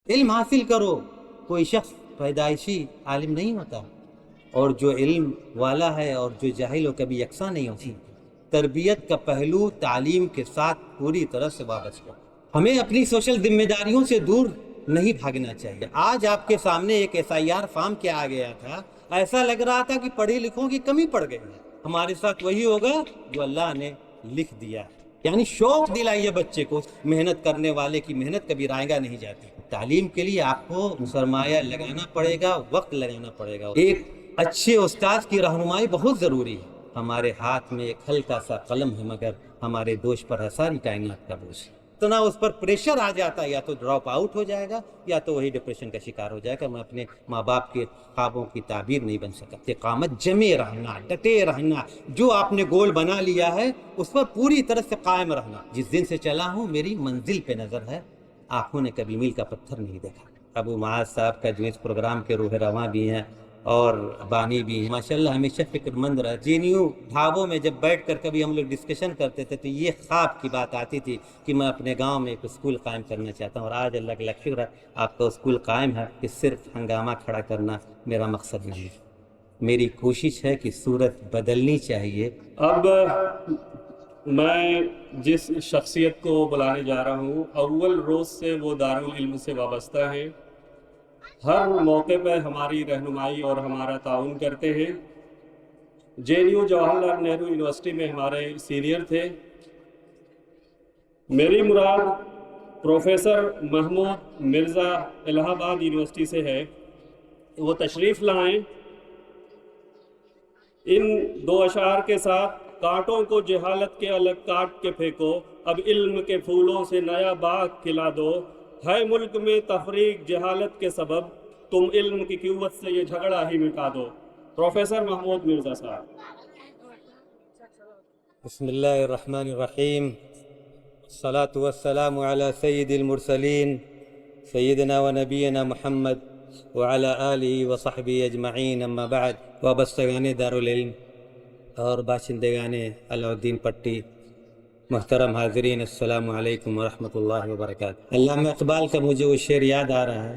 علم حاصل کرو، کوئی شخص پیدائشی عالم نہیں ہوتا، اور جو علم والا ہے اور جو جاہل ہو کبھی یکساں نہیں ہوتی۔ تربیت کا پہلو تعلیم کے ساتھ پوری طرح سے وابستہ۔ ہمیں اپنی سوشل ذمہ داریوں سے دور نہیں بھاگنا چاہیے۔ آج آپ کے سامنے ایک SIR فارم کیا آ گیا تھا، ایسا لگ رہا تھا کہ پڑھی لکھوں کی کمی پڑ گئی ہے۔ ہمارے ساتھ وہی ہوگا جو اللہ نے لکھ دیا، یعنی شوق دلائیے بچے کو۔ محنت کرنے والے کی محنت کبھی رائگاں نہیں جاتی۔ تعلیم کے لیے آپ کو سرمایہ لگانا پڑے گا، وقت لگانا پڑے گا۔ ایک اچھے استاد کی رہنمائی بہت ضروری ہے۔ ہمارے ہاتھ میں ایک ہلکا سا قلم ہے، مگر ہمارے دوش پر ہے ساری کائنات کا بوجھ۔ اتنا اس پر پریشر آ جاتا ہے، یا تو ڈراپ آؤٹ ہو جائے گا یا تو وہی ڈپریشن کا شکار ہو جائے گا۔ میں اپنے ماں باپ کے خوابوں کی تعبیر نہیں بن سکا۔ استقامت، جمے رہنا، ڈٹے رہنا، جو آپ نے گول بنا لیا ہے اس پر پوری طرح سے قائم رہنا۔ جس دن سے چلا ہوں میری منزل پہ نظر ہے، آنکھوں نے کبھی میل کا پتھر نہیں دیکھا۔ ابو معاذ صاحب کا جو اس پروگرام کے روح رواں بھی ہیں اور بانی بھی ہیں، ماشاءاللہ ہمیشہ فکر مند رہا۔ JNU ڈھابوں میں جب بیٹھ کر کبھی ہم لوگ ڈسکشن کرتے تھے تو یہ خواب کی بات آتی تھی کہ میں اپنے گاؤں میں ایک اسکول قائم کرنا چاہتا ہوں، اور آج اللہ کا لاکھ شکر ہے آپ کا اسکول قائم ہے۔ کہ صرف ہنگامہ کھڑا کرنا میرا مقصد نہیں ہے، میری کوشش ہے کہ صورت بدلنی چاہیے۔ اب میں جس شخصیت کو بلانے جا رہا ہوں، اول روز سے وہ دارالعلم سے وابستہ ہیں، ہر موقع پہ ہماری رہنمائی اور ہمارا تعاون کرتے ہیں۔ JNU جواہر لال نہرو یونیورسٹی میں ہمارے سینئر تھے۔ میری مراد پروفیسر محمود مرزا الہ آباد یونیورسٹی سے ہے، وہ تشریف لائیں۔ ان دو اشعار کے ساتھ: کانٹوں کو جہالت کے الگ کاٹ کے پھینکو، اب علم کے پھولوں سے نیا باغ کھلا دو، ہے ملک میں تفریق جہالت کے سبب، تم علم کی قوت سے یہ جھگڑا ہی مٹا دو۔ پروفیسر محمود مرزا صاحب۔ بسم اللہ الرحمن الرحیم، الصلاة والسلام علی سید المرسلین سیدنا و نبینا محمد وعلی آلہ وصحبہ اجمعین، اما بعد۔ وابستگان دارالعلم اور باشندگان علاؤالدین پٹی، محترم حاضرین، السلام علیکم ورحمۃ اللہ وبرکاتہ۔ علامہ اقبال کا مجھے وہ شعر یاد آ رہا ہے: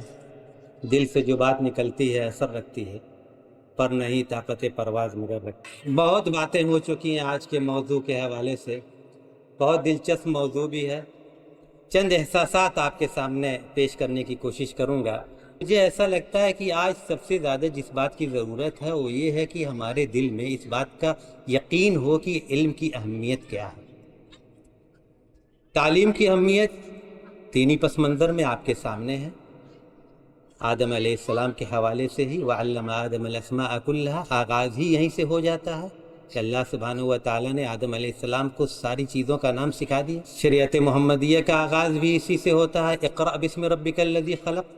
دل سے جو بات نکلتی ہے اثر رکھتی ہے، پر نہیں طاقت پرواز مگر رکھتی۔ بہت باتیں ہو چکی ہیں آج کے موضوع کے حوالے سے، بہت دلچسپ موضوع بھی ہے۔ چند احساسات آپ کے سامنے پیش کرنے کی کوشش کروں گا۔ مجھے ایسا لگتا ہے کہ آج سب سے زیادہ جس بات کی ضرورت ہے وہ یہ ہے کہ ہمارے دل میں اس بات کا یقین ہو کہ علم کی اہمیت کیا ہے۔ تعلیم کی اہمیت دینی پس منظر میں آپ کے سامنے ہے۔ آدم علیہ السلام کے حوالے سے ہی وَعَلَّمَ آدَمَ الْأَسْمَاءَ كُلَّهَا، آغاز ہی یہیں سے ہو جاتا ہے کہ اللہ سبحانہ و تعالیٰ نے آدم علیہ السلام کو ساری چیزوں کا نام سکھا دیا۔ شریعت محمدیہ کا آغاز بھی اسی سے ہوتا ہے، اقرأ بسم ربک الذی خلق،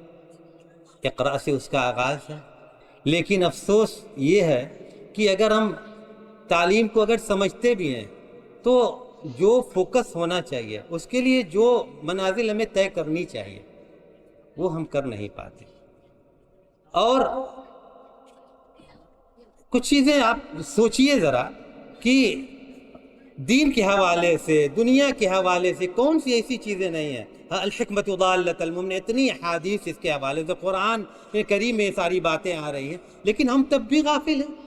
اقرأ سے اس کا آغاز ہے۔ لیکن افسوس یہ ہے کہ اگر ہم تعلیم کو اگر سمجھتے بھی ہیں تو جو فوکس ہونا چاہیے، اس کے لیے جو منازل ہمیں طے کرنی چاہیے، وہ ہم کر نہیں پاتے۔ اور کچھ چیزیں آپ سوچئے ذرا کہ دین کے حوالے سے، دنیا کے حوالے سے کون سی ایسی چیزیں نہیں ہیں۔ الحکمت ضالۃ المؤمن، اتنی احادیث اس کے حوالے سے، قرآن کریم میں ساری باتیں آ رہی ہیں، لیکن ہم تب بھی غافل ہیں۔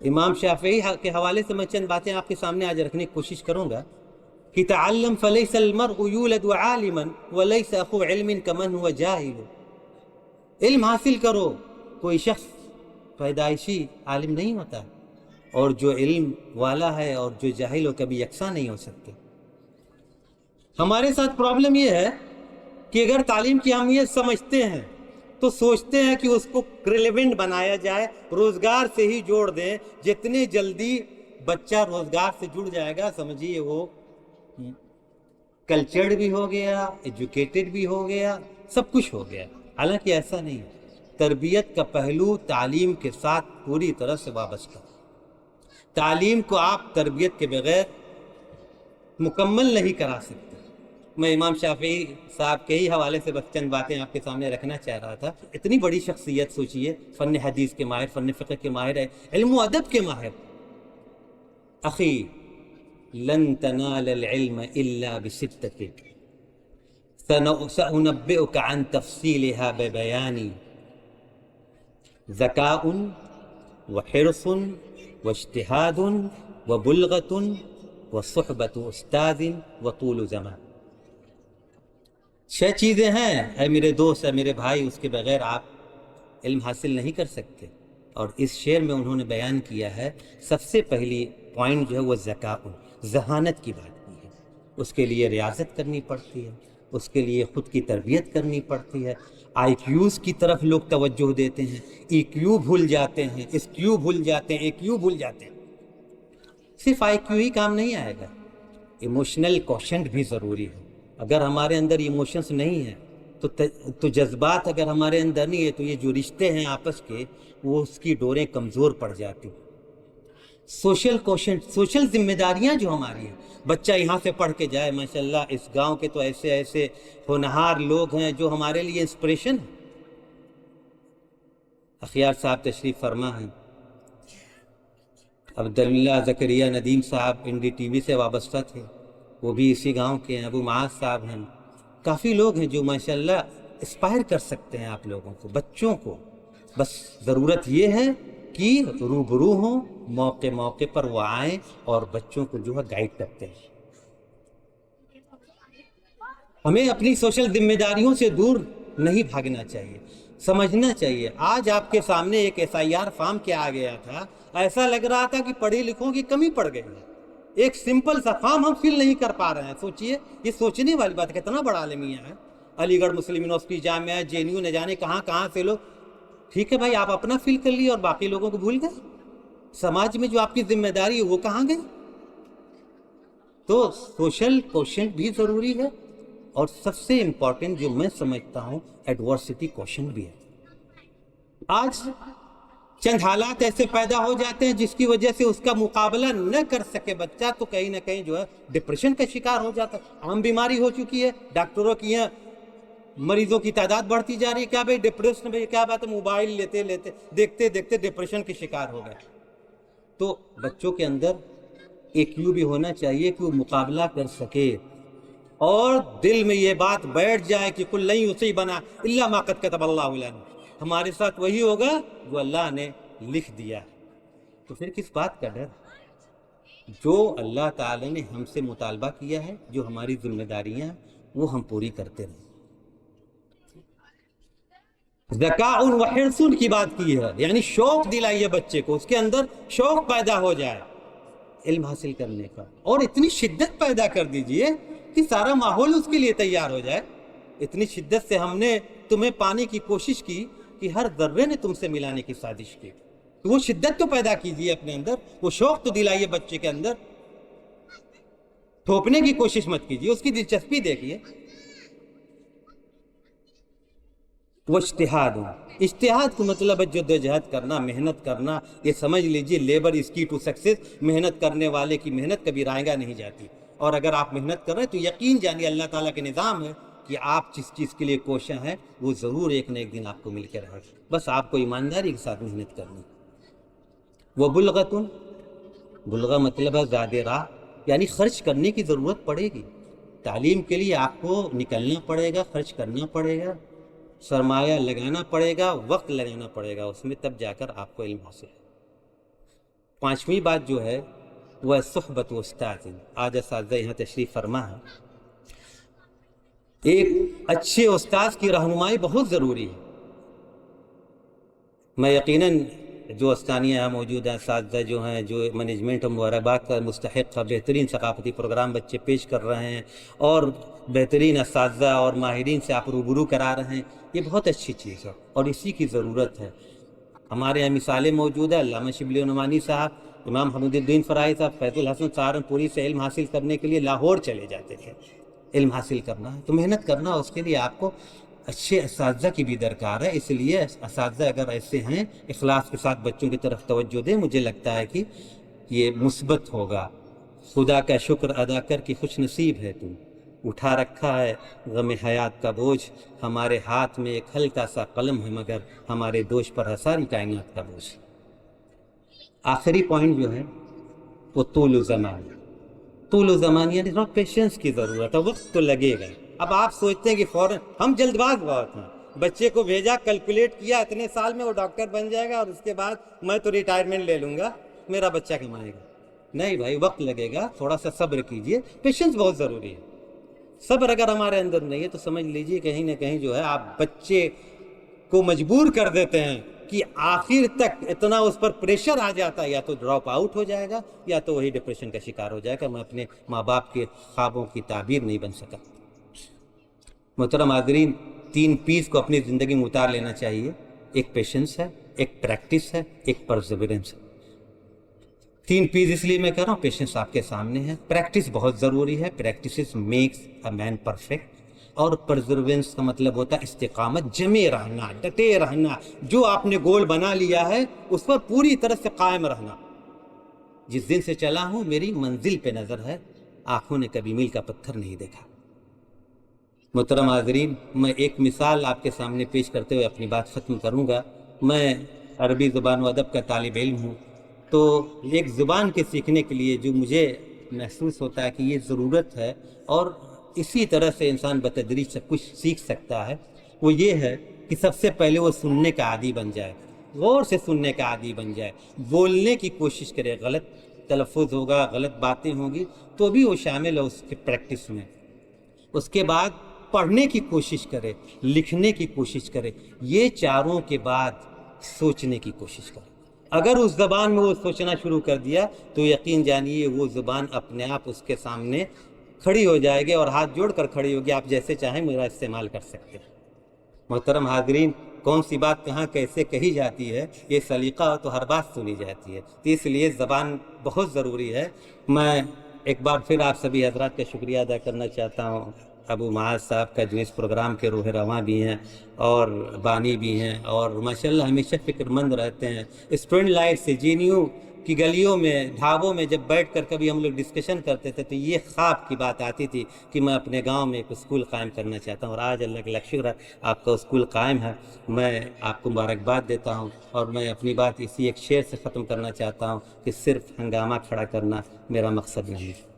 امام شافعی کے حوالے سے میں چند باتیں آپ کے سامنے آج رکھنے کی کوشش کروں گا کہ تعلم فلیس المرء یولد عالما ولیس اخو علم کمن هو جاہل۔ علم حاصل کرو، کوئی شخص پیدائشی عالم نہیں ہوتا، اور جو علم والا ہے اور جو جاہل ہو کبھی یکساں نہیں ہو سکتے۔ ہمارے ساتھ پرابلم یہ ہے کہ اگر تعلیم کی اہمیت سمجھتے ہیں تو سوچتے ہیں کہ اس کو ریلیونٹ بنایا جائے، روزگار سے ہی جوڑ دیں۔ جتنے جلدی بچہ روزگار سے جڑ جائے گا سمجھیے وہ کلچرڈ بھی ہو گیا، ایجوکیٹڈ بھی ہو گیا، سب کچھ ہو گیا۔ حالانکہ ایسا نہیں ہے۔ تربیت کا پہلو تعلیم کے ساتھ پوری طرح سے وابستہ۔ تعلیم کو آپ تربیت کے بغیر مکمل نہیں کرا سکتے۔ میں امام شافعی صاحب کے ہی حوالے سے بس چند باتیں آپ کے سامنے رکھنا چاہ رہا تھا۔ اتنی بڑی شخصیت سوچئے، فن حدیث کے ماہر، فن فقہ کے ماہر ہے، علم و ادب کے ماہر۔ اخی لن تنال العلم الا بستۃ، سأنبئك عن تفصيلها ببيان ذكاء وحرص واجتهاد وبلغة وصحبة أستاذ وطول زمان. 6 چیزیں ہیں اے میرے دوست، اے میرے بھائی، اس کے بغیر آپ علم حاصل نہیں کر سکتے. اور اس شعر میں انہوں نے بیان کیا ہے سب سے پہلی پوائنٹ جو ہے وہ ذکاء، ذہانت کی بات کی ہے. اس کے لیے ریاضت کرنی پڑتی ہے، اس کے لیے خود کی تربیت کرنی پڑتی ہے. آئی کیوز کی طرف لوگ توجہ دیتے ہیں، ای کیو بھول جاتے ہیں، اس کیو بھول جاتے ہیں، اے کیو بھول جاتے ہیں. صرف آئی کیو ہی کام نہیں آئے گا، ایموشنل کوشنٹ بھی ضروری ہے. اگر ہمارے اندر ایموشنز نہیں ہیں تو جذبات اگر ہمارے اندر نہیں ہے تو یہ جو رشتے ہیں آپس کے وہ اس کی ڈوریں کمزور پڑ جاتی ہیں. سوشل کوشنٹ، سوشل ذمہ داریاں جو ہماری ہیں، بچہ یہاں سے پڑھ کے جائے، ماشاءاللہ اس گاؤں کے تو ایسے ایسے ہونہار لوگ ہیں جو ہمارے لیے انسپریشن ہیں. اخیار صاحب تشریف فرما ہیں، عبداللہ زکریا ندیم صاحب این ڈی ٹی وی سے وابستہ تھے، وہ بھی اسی گاؤں کے ہیں. ابو معاذ صاحب ہیں، کافی لوگ ہیں جو ماشاءاللہ اسپائر کر سکتے ہیں آپ لوگوں کو، بچوں کو. بس ضرورت یہ ہے کہ روبرو ہوں، موقع موقع پر وہ آئیں اور بچوں کو جو ہے گائیڈ کرتے ہیں. ہمیں اپنی سوشل ذمہ داریوں سے دور نہیں بھاگنا چاہیے، سمجھنا چاہیے. آج آپ کے سامنے ایک SIR فارم کیا آ گیا تھا، ایسا لگ رہا تھا کہ پڑھے لکھوں کی کمی پڑ گئی ہے. ایک سمپل سا فارم ہم فل نہیں کر پا رہے ہیں. سوچئے، یہ سوچنے والی بات ہے. کتنا بڑا عالمیہ ہے، علی گڑھ مسلم یونیورسٹی، جامعہ JNU، نہ جانے کہاں کہاں سے لوگ. ٹھیک ہے بھائی، آپ اپنا فل کر لیے اور باقی لوگوں کو بھول گئے. سماج میں جو آپ کی ذمہ داری ہے وہ کہاں گئی؟ تو سوشل کوشنٹ بھی ضروری ہے، اور سب سے امپورٹنٹ جو میں سمجھتا ہوں ایڈورسٹی کوشنٹ بھی ہے. آج چند حالات ایسے پیدا ہو جاتے ہیں جس کی وجہ سے اس کا مقابلہ نہ کر سکے بچہ تو کہیں نہ کہیں جو ہے ڈپریشن کا شکار ہو جاتا ہے. عام بیماری ہو چکی ہے، ڈاکٹروں کی یہاں مریضوں کی تعداد بڑھتی جا رہی ہے. کیا بھائی ڈپریشن، بھائی کیا بات ہے، موبائل لیتے لیتے دیکھتے دیکھتے ڈپریشن کے شکار ہو گئے. تو بچوں کے اندر ایک یوں بھی ہونا چاہیے کہ وہ مقابلہ کر سکے اور دل میں یہ بات بیٹھ جائے کہ کل نہیں یصیبنا الا ما قد کتب اللہ لنا، ہمارے ساتھ وہی ہوگا جو اللہ نے لکھ دیا. تو پھر کس بات کا ڈر؟ جو اللہ تعالی نے ہم سے مطالبہ کیا ہے، جو ہماری ذمہ داریاں وہ ہم پوری کرتے رہیں. ذکاء و حرص کی بات کی ہے، یعنی شوق دلائیے بچے کو، اس کے اندر شوق پیدا ہو جائے علم حاصل کرنے کا، اور اتنی شدت پیدا کر دیجئے کہ سارا ماحول اس کے لیے تیار ہو جائے. اتنی شدت سے ہم نے تمہیں پانے کی کوشش کی کہ ہر ذرے نے تم سے ملانے کی سازش کی. تو وہ شدت تو پیدا کیجئے اپنے اندر، وہ شوق تو دلائیے بچے کے اندر. تھوپنے کی کوشش مت کیجئے، اس کی دلچسپی دیکھیے. وہ اجتہاد کو مطلب ہے جدوجہد کرنا، محنت کرنا. یہ سمجھ لیجئے لیبر از کی ٹو سکسیس، محنت کرنے والے کی محنت کبھی رائگاں نہیں جاتی. اور اگر آپ محنت کر رہے ہیں تو یقین جانیے اللہ تعالیٰ کے نظام ہے کہ آپ جس چیز کے لیے کوشاں ہیں وہ ضرور ایک نہ ایک دن آپ کو مل کے رہے. بس آپ کو ایمانداری کے ساتھ محنت کرنی. وہ بلغہ مطلب ہے زیادہ راہ، یعنی خرچ کرنے کی ضرورت پڑے گی. تعلیم کے لیے آپ کو نکلنا پڑے گا، خرچ کرنا پڑے گا، سرمایہ لگانا پڑے گا، وقت لگانا پڑے گا اس میں، تب جا کر آپ کو علم حاصل ہے. 5ویں بات جو ہے وہ صحبت و استاد. آج اساتذہ یہاں تشریف فرما ہے. ایک اچھے استاذ کی رہنمائی بہت ضروری ہے. میں یقیناً جو استانیہ یہاں موجود ہیں، اساتذہ جو ہیں، جو مینجمنٹ مبارکباد کا مستحق کا بہترین ثقافتی پروگرام بچے پیش کر رہے ہیں، اور بہترین اساتذہ اور ماہرین سے آپ روبرو کرا رہے ہیں، یہ بہت اچھی چیز ہے اور اسی کی ضرورت ہے. ہمارے یہاں مثالیں موجود ہیں. علامہ شبلی نعمانی صاحب، امام حمید الدین فرائی صاحب، فیض الحسن سہارنپوری سے علم حاصل کرنے کے لیے لاہور چلے جاتے تھے. علم حاصل کرنا ہے تو محنت کرنا، اس کے لیے آپ کو اچھے اساتذہ کی بھی درکار ہے. اس لیے اساتذہ اگر ایسے ہیں اخلاص کے ساتھ بچوں کی طرف توجہ دیں، مجھے لگتا ہے کہ یہ مثبت ہوگا. خدا کا شکر ادا کر کہ خوش نصیب ہے تم، اٹھا رکھا ہے غم حیات کا بوجھ، ہمارے ہاتھ میں ایک ہلکا سا قلم ہے مگر ہمارے دوش پر ہے ساری کائنات کا بوجھ. آخری پوائنٹ جو ہے وہ طول زمان. طول زمان یعنی پیشنس کی ضرورت ہے، وقت تو لگے گا. اب آپ سوچتے ہیں کہ فوراً ہم جلد باز بہت ہیں، بچے کو بھیجا، کیلکولیٹ کیا اتنے سال میں وہ ڈاکٹر بن جائے گا اور اس کے بعد میں تو ریٹائرمنٹ لے لوں گا، میرا بچہ کمائے گا۔ نہیں بھائی، وقت لگے گا، تھوڑا سا صبر کیجئے، پیشنس بہت ضروری ہے۔ صبر اگر ہمارے اندر نہیں ہے تو سمجھ لیجئے کہیں نہ کہیں جو ہے آپ بچے کو مجبور کر دیتے ہیں کہ آخر تک اتنا اس پر پریشر آ جاتا ہے، یا تو ڈراپ آؤٹ ہو جائے گا یا تو وہی ڈپریشن کا شکار ہو جائے گا، میں اپنے ماں باپ کے خوابوں کی تعبیر نہیں بن سکا۔ محترم حاضرین، 3 پیس کو اپنی زندگی میں اتار لینا چاہیے، ایک پیشنس ہے، ایک پریکٹس ہے، ایک پرزیورنس ہے۔ 3 پیس اس لیے میں کہہ رہا ہوں، پیشنس آپ کے سامنے ہے، پریکٹس بہت ضروری ہے، practice makes a man perfect, اور پرزیورنس کا مطلب ہوتا ہے استقامت، جمے رہنا، ڈٹے رہنا، جو آپ نے گول بنا لیا ہے اس پر پوری طرح سے قائم رہنا۔ جس دن سے چلا ہوں میری منزل پہ نظر ہے، آنکھوں نے کبھی میل کا پتھر نہیں دیکھا۔ محترم حاضرین، میں ایک مثال آپ کے سامنے پیش کرتے ہوئے اپنی بات ختم کروں گا۔ میں عربی زبان و ادب کا طالب علم ہوں، تو ایک زبان کے سیکھنے کے لیے جو مجھے محسوس ہوتا ہے کہ یہ ضرورت ہے، اور اسی طرح سے انسان بتدریج سب کچھ سیکھ سکتا ہے، وہ یہ ہے کہ سب سے پہلے وہ سننے کا عادی بن جائے، غور سے سننے کا عادی بن جائے، بولنے کی کوشش کرے، غلط تلفظ ہوگا، غلط باتیں ہوں گی تو بھی وہ شامل ہے اس کی پریکٹس میں۔ اس کے بعد پڑھنے کی کوشش کرے، لکھنے کی کوشش کرے، یہ چاروں کے بعد سوچنے کی کوشش کرے۔ اگر اس زبان میں وہ سوچنا شروع کر دیا تو یقین جانیے وہ زبان اپنے آپ اس کے سامنے کھڑی ہو جائے گی، اور ہاتھ جوڑ کر کھڑی ہوگی، آپ جیسے چاہیں میرا استعمال کر سکتے ہیں۔ محترم حاضرین، کون سی بات کہاں کیسے کہی جاتی ہے، یہ سلیقہ ہو تو ہر بات سنی جاتی ہے، تو اس لیے زبان بہت ضروری ہے۔ میں ایک بار پھر آپ سبھی حضرات کا شکریہ ادا کرنا چاہتا ہوں، ابو معاذ صاحب کا جو اس پروگرام کے روح رواں بھی ہیں اور بانی بھی ہیں، اور ماشاءاللہ ہمیشہ فکر مند رہتے ہیں۔ اسٹوڈنٹ لائف سے جے این یو کی گلیوں میں، ڈھابوں میں جب بیٹھ کر کبھی ہم لوگ ڈسکشن کرتے تھے تو یہ خواب کی بات آتی تھی کہ میں اپنے گاؤں میں ایک اسکول قائم کرنا چاہتا ہوں، اور آج اللہ کا لاکھ شکر ہے آپ کا اسکول قائم ہے۔ میں آپ کو مبارکباد دیتا ہوں، اور میں اپنی بات اسی ایک شعر سے ختم کرنا چاہتا ہوں کہ صرف ہنگامہ کھڑا کرنا میرا مقصد نہیں ہے،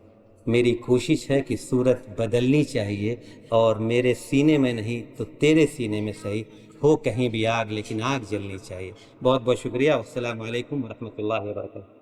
میری کوشش ہے کہ صورت بدلنی چاہیے، اور میرے سینے میں نہیں تو تیرے سینے میں صحیح ہو کہیں بھی آگ، لیکن آگ جلنی چاہیے۔ بہت بہت شکریہ، والسلام علیکم ورحمۃ اللہ وبرکاتہ۔